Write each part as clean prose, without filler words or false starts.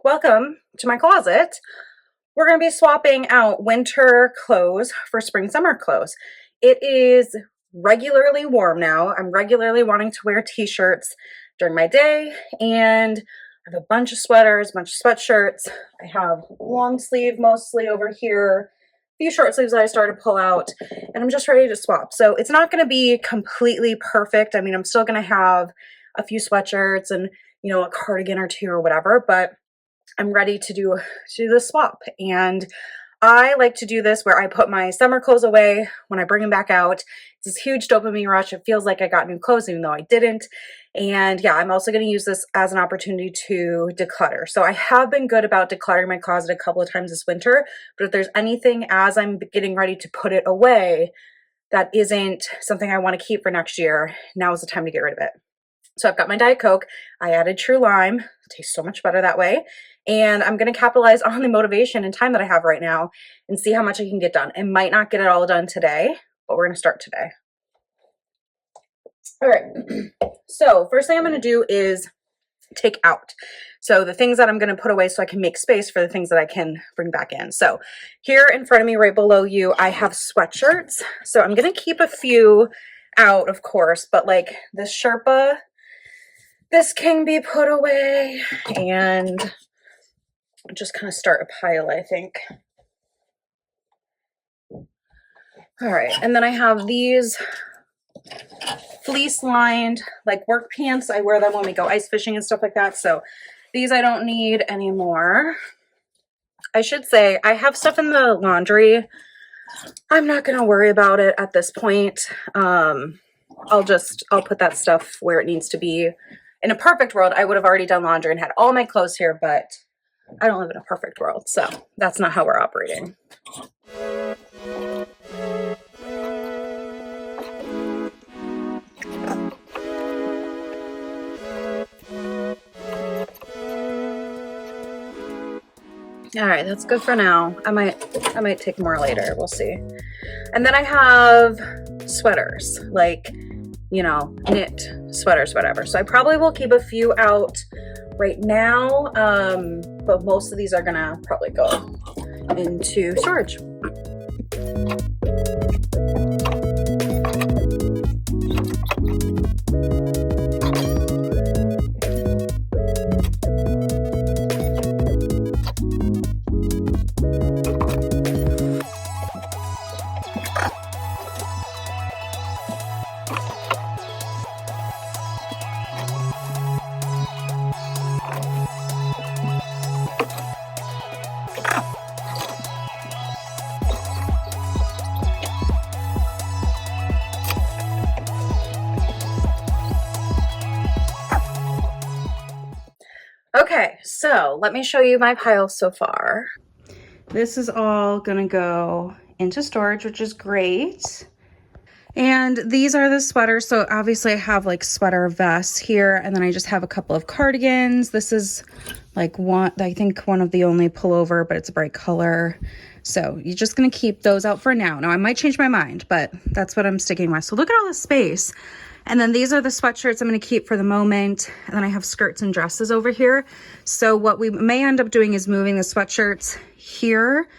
welcome to my closet. We're going to be swapping out winter clothes for spring summer clothes. It is regularly warm now. I'm regularly wanting to wear t-shirts during my day, and I have a bunch of sweaters, a bunch of sweatshirts. I have long sleeve mostly over here, a few short sleeves that I started to pull out, and I'm just ready to swap. So it's not going to be completely perfect. I mean, I'm still going to have a few sweatshirts and, a cardigan or two or whatever, but I'm ready to do the swap. And I like to do this where I put my summer clothes away when I bring them back out. It's this huge dopamine rush. It feels like I got new clothes even though I didn't. And yeah, I'm also going to use this as an opportunity to declutter. So I have been good about decluttering my closet a couple of times this winter, but if there's anything as I'm getting ready to put it away that isn't something I want to keep for next year, now is the time to get rid of it. So I've got my Diet Coke. I added True Lime. It tastes so much better that way. And I'm going to capitalize on the motivation and time that I have right now and see how much I can get done. I might not get it all done today, but we're going to start today. All right. So first thing I'm going to do is take out. So the things that I'm going to put away so I can make space for the things that I can bring back in. So here in front of me, right below you, I have sweatshirts. So I'm going to keep a few out, of course, but like this Sherpa, this can be put away and just kind of start a pile, I think. All right, and then I have these fleece lined like work pants. I wear them when we go ice fishing and stuff like that. So these I don't need anymore. I should say I have stuff in the laundry. I'm not going to worry about it at this point. I'll put that stuff where it needs to be. In a perfect world, I would have already done laundry and had all my clothes here, but I don't live in a perfect world, so that's not how we're operating. All right, that's good for now. I might take more later. We'll see. And then I have sweaters, like, knit sweaters, whatever. So I probably will keep a few out right now, but most of these are gonna probably go into storage. Okay, so let me show you my pile so far. This is all gonna go into storage, which is great. And these are the sweaters. So obviously I have like sweater vests here, and then I just have a couple of cardigans. This is like one of the only pullover, but it's a bright color. So you're just gonna keep those out for now. Now I might change my mind, but that's what I'm sticking with. So look at all this space. And then these are the sweatshirts I'm going to keep for the moment. And then I have skirts and dresses over here. So what we may end up doing is moving the sweatshirts here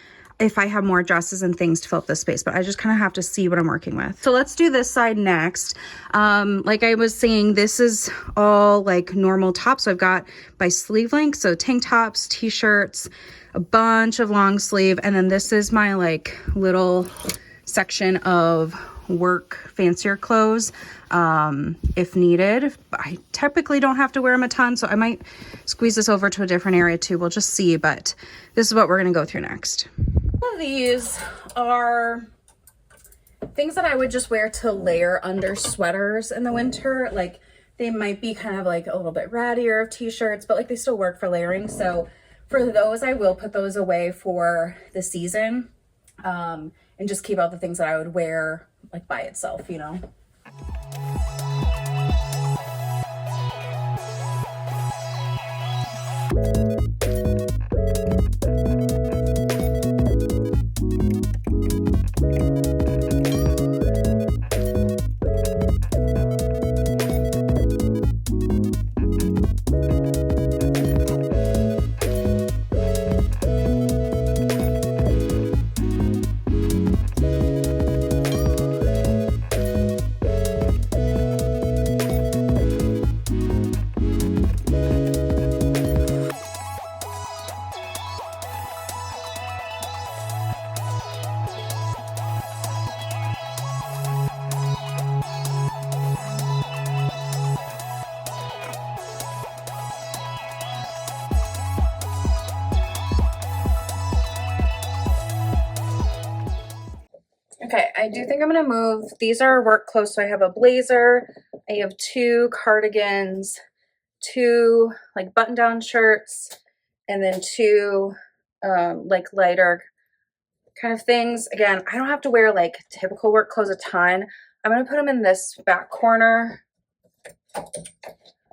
if I have more dresses and things to fill up this space. But I just kind of have to see what I'm working with. So let's do this side next. Like I was saying, this is all like normal tops. So I've got by sleeve length. So tank tops, t-shirts, a bunch of long sleeve. And then this is my like little section of work fancier clothes if needed. I typically don't have to wear them a ton, so I might squeeze this over to a different area too. We'll just see, but this is what we're going to go through next. Some of these are things that I would just wear to layer under sweaters in the winter. Like they might be kind of like a little bit rattier of t-shirts, but like they still work for layering. So for those, I will put those away for the season and just keep out the things that I would wear like by itself, Okay, I do think I'm gonna move. These are work clothes, so I have a blazer, I have 2 cardigans, 2 like button-down shirts, and then 2 like lighter kind of things. Again, I don't have to wear like typical work clothes a ton. I'm gonna put them in this back corner.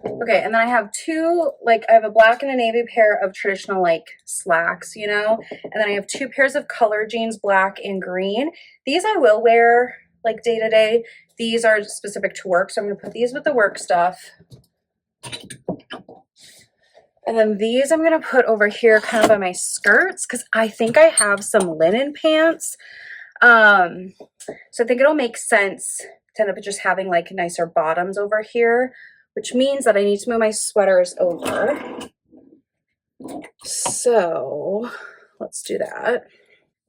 Okay, and then I have 2, like I have a black and a navy pair of traditional like slacks, you know, and then I have 2 pairs of color jeans, black and green. These I will wear like day to day. These are specific to work, so I'm gonna put these with the work stuff. And then these I'm gonna put over here kind of by my skirts because I think I have some linen pants. So I think it'll make sense to end up just having like nicer bottoms over here, which means that I need to move my sweaters over. So let's do that.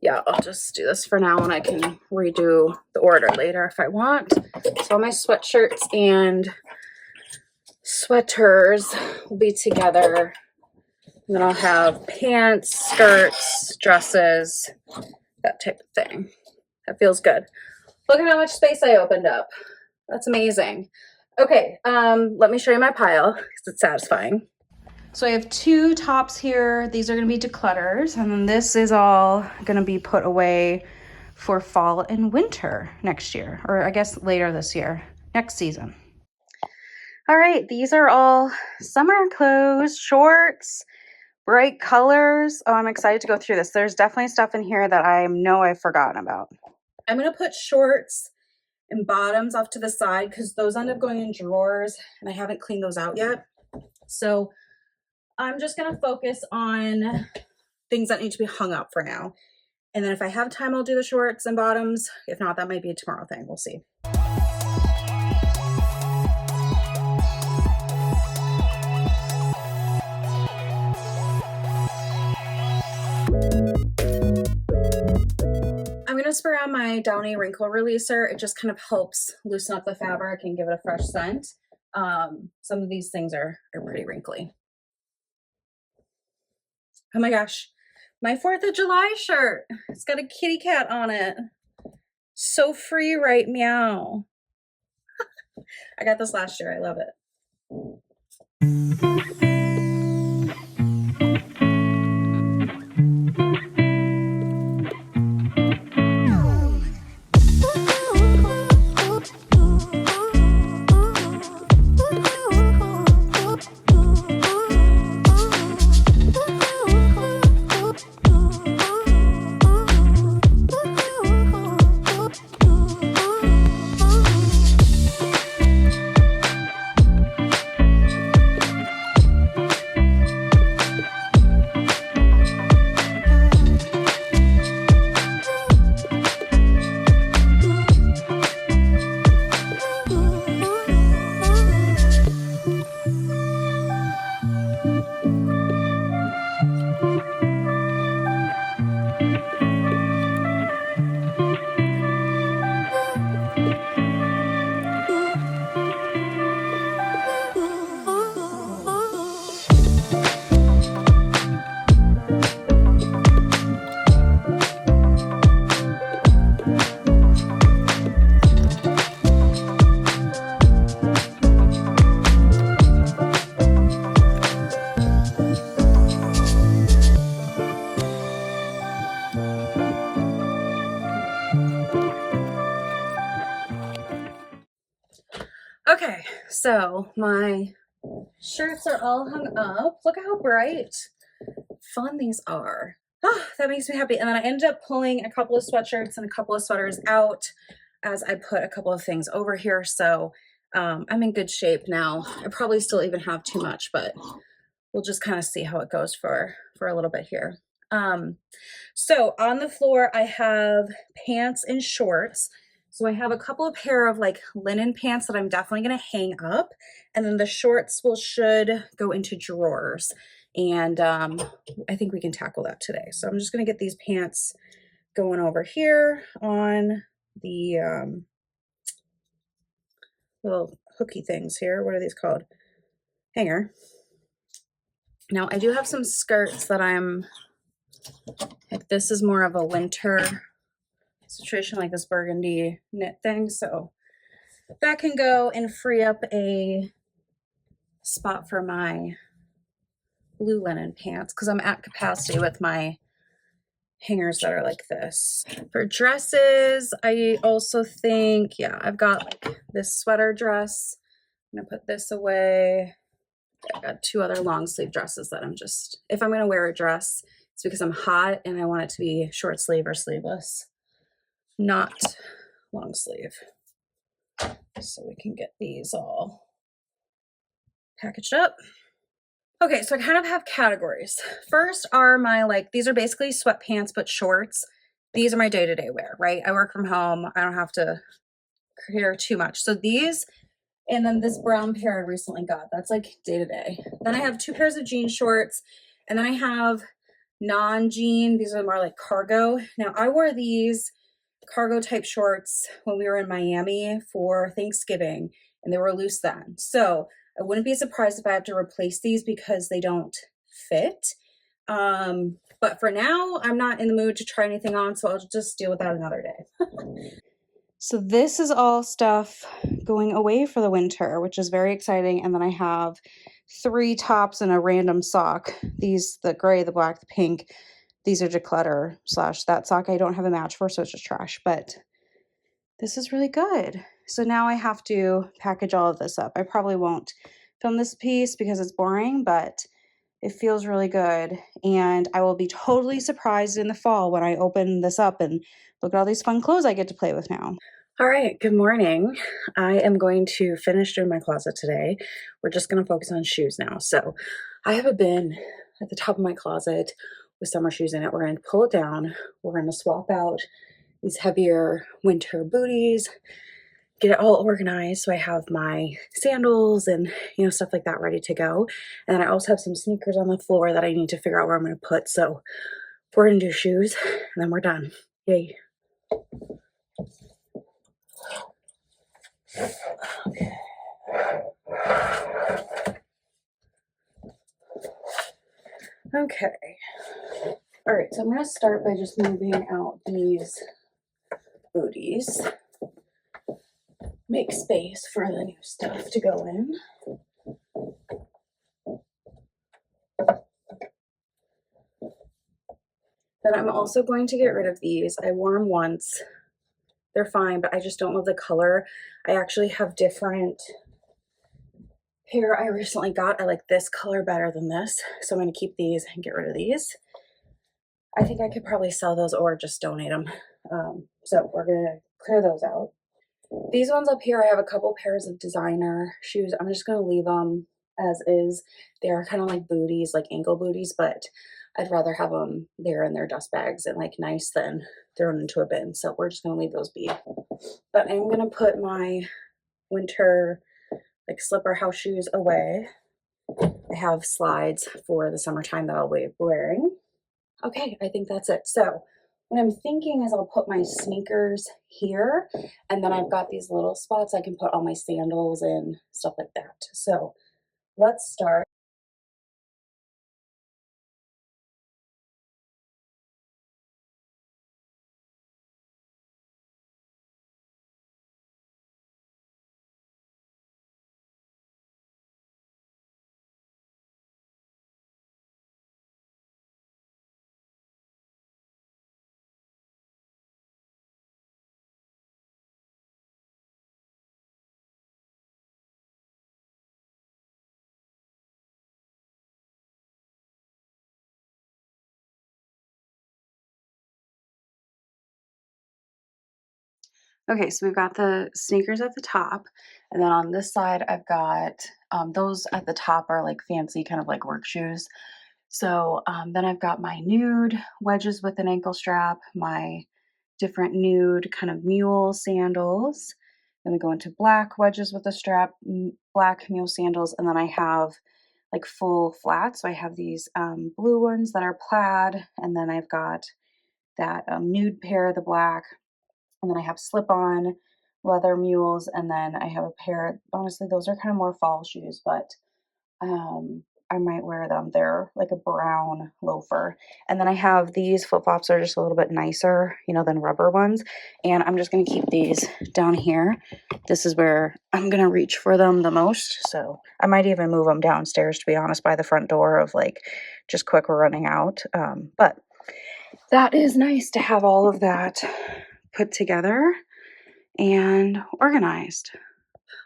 Yeah, I'll just do this for now and I can redo the order later if I want. So all my sweatshirts and sweaters will be together. And then I'll have pants, skirts, dresses, that type of thing. That feels good. Look at how much space I opened up. That's amazing. Okay, let me show you my pile because it's satisfying. So I have 2 tops here. These are gonna be declutters, and then this is all gonna be put away for fall and winter next year, or I guess later this year, next season. All right, these are all summer clothes, shorts, bright colors. Oh, I'm excited to go through this. There's definitely stuff in here that I know I've forgotten about. I'm gonna put shorts and bottoms off to the side because those end up going in drawers and I haven't cleaned those out yet. So I'm just gonna focus on things that need to be hung up for now. And then if I have time, I'll do the shorts and bottoms. If not, that might be a tomorrow thing. We'll see. I'm gonna spray on my Downy wrinkle releaser. It just kind of helps loosen up the fabric and give it a fresh scent. Some of these things are pretty wrinkly. Oh my gosh, my 4th of July shirt. It's got a kitty cat on it. So free, right? Meow. I got this last year. I love it. Okay, so my shirts are all hung up. Look at how bright, fun these are. Oh, that makes me happy. And then I ended up pulling a couple of sweatshirts and a couple of sweaters out as I put a couple of things over here. So I'm in good shape now. I probably still even have too much, but we'll just kind of see how it goes for a little bit here. So on the floor, I have pants and shorts. So I have a couple of pair of like linen pants that I'm definitely going to hang up. And then the shorts should go into drawers. And I think we can tackle that today. So I'm just going to get these pants going over here on the little hooky things here. What are these called? Hanger. Now I do have some skirts that I'm like, this is more of a winter situation, like this burgundy knit thing. So that can go and free up a spot for my blue linen pants because I'm at capacity with my hangers that are like this. For dresses, I also think, yeah, I've got like this sweater dress. I'm gonna put this away. I've got 2 other long sleeve dresses that I'm just, if I'm gonna wear a dress, it's because I'm hot and I want it to be short sleeve or sleeveless, not long sleeve. So we can get these all packaged up. Okay, so I kind of have categories. First are my, like, these are basically sweatpants, but shorts. These are my day-to-day wear, right? I work from home. I don't have to care too much. So these, and then this brown pair I recently got, that's like day-to-day. Then I have 2 pairs of jean shorts, and then I have non-jean. These are more like cargo. Now I wore these cargo type shorts when we were in Miami for Thanksgiving, and they were loose then. So I wouldn't be surprised if I have to replace these because they don't fit. But for now, I'm not in the mood to try anything on, so I'll just deal with that another day. So this is all stuff going away for the winter, which is very exciting. And then I have 3 tops and a random sock. These, the gray, the black, the pink, these are declutter / that sock I don't have a match for, so it's just trash. But this is really good. So now I have to package all of this up. I probably won't film this piece because it's boring, but it feels really good. And I will be totally surprised in the fall when I open this up and look at all these fun clothes I get to play with now. All right, good morning. I am going to finish doing my closet today. We're just going to focus on shoes now. So I have a bin at the top of my closet with summer shoes in it. We're going to pull it down. We're going to swap out these heavier winter booties, get it all organized so I have my sandals and, you know, stuff like that ready to go. And then I also have some sneakers on the floor that I need to figure out where I'm going to put. So we're going to do shoes and then we're done. Yay. Okay. Okay. All right, so I'm going to start by just moving out these booties. Make space for the new stuff to go in. Then I'm also going to get rid of these. I wore them once. They're fine, but I just don't love the color. I actually have different pair I recently got. I like this color better than this. So I'm going to keep these and get rid of these. I think I could probably sell those or just donate them. So we're going to clear those out. These ones up here, I have a couple pairs of designer shoes. I'm just going to leave them as is. They are kind of like booties, like ankle booties, but I'd rather have them there in their dust bags and like nice than thrown into a bin. So we're just going to leave those be. But I'm going to put my winter like slipper house shoes away. I have slides for the summertime that I'll be wearing. Okay, I think that's it. So what I'm thinking is I'll put my sneakers here, and then I've got these little spots I can put all my sandals and stuff like that. So let's start. Okay, so we've got the sneakers at the top, and then on this side, I've got those at the top are like fancy kind of like work shoes. So then I've got my nude wedges with an ankle strap, my different nude kind of mule sandals. Then we go into black wedges with a strap, black mule sandals, and then I have like full flats. So I have these blue ones that are plaid, and then I've got that nude pair, the black, and then I have slip-on leather mules, and then I have a pair, honestly, those are kind of more fall shoes, but I might wear them. They're like a brown loafer. And then I have these flip-flops are just a little bit nicer, you know, than rubber ones. And I'm just going to keep these down here. This is where I'm going to reach for them the most. So I might even move them downstairs, to be honest, by the front door of like just quick running out. But that is nice to have all of that put together and organized.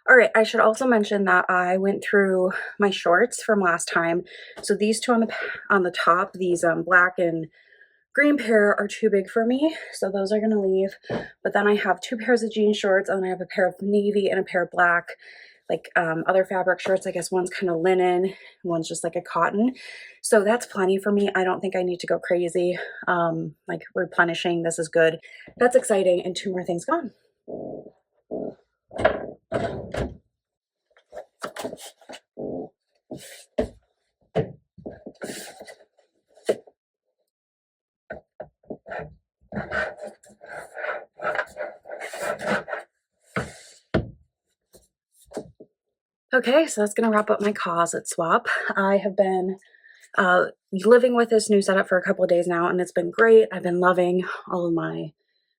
All right, I should also mention that I went through my shorts from last time. So these two on the top, these black and green pair are too big for me, so those are gonna leave. But then I have 2 pairs of jean shorts, and then I have a pair of navy and a pair of black, like other fabric shorts. I guess one's kind of linen, one's just like a cotton. So that's plenty for me. I don't think I need to go crazy, like replenishing. This is good. That's exciting, and 2 more things gone. Okay, so that's gonna wrap up my closet swap. I have been living with this new setup for a couple of days now, and it's been great. I've been loving all of my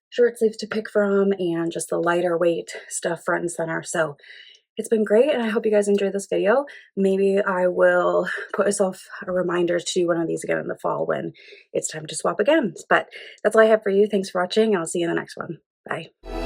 shirt sleeves to pick from and just the lighter weight stuff front and center. So it's been great, and I hope you guys enjoyed this video. Maybe I will put myself a reminder to do one of these again in the fall when it's time to swap again. But that's all I have for you. Thanks for watching, and I'll see you in the next one. Bye.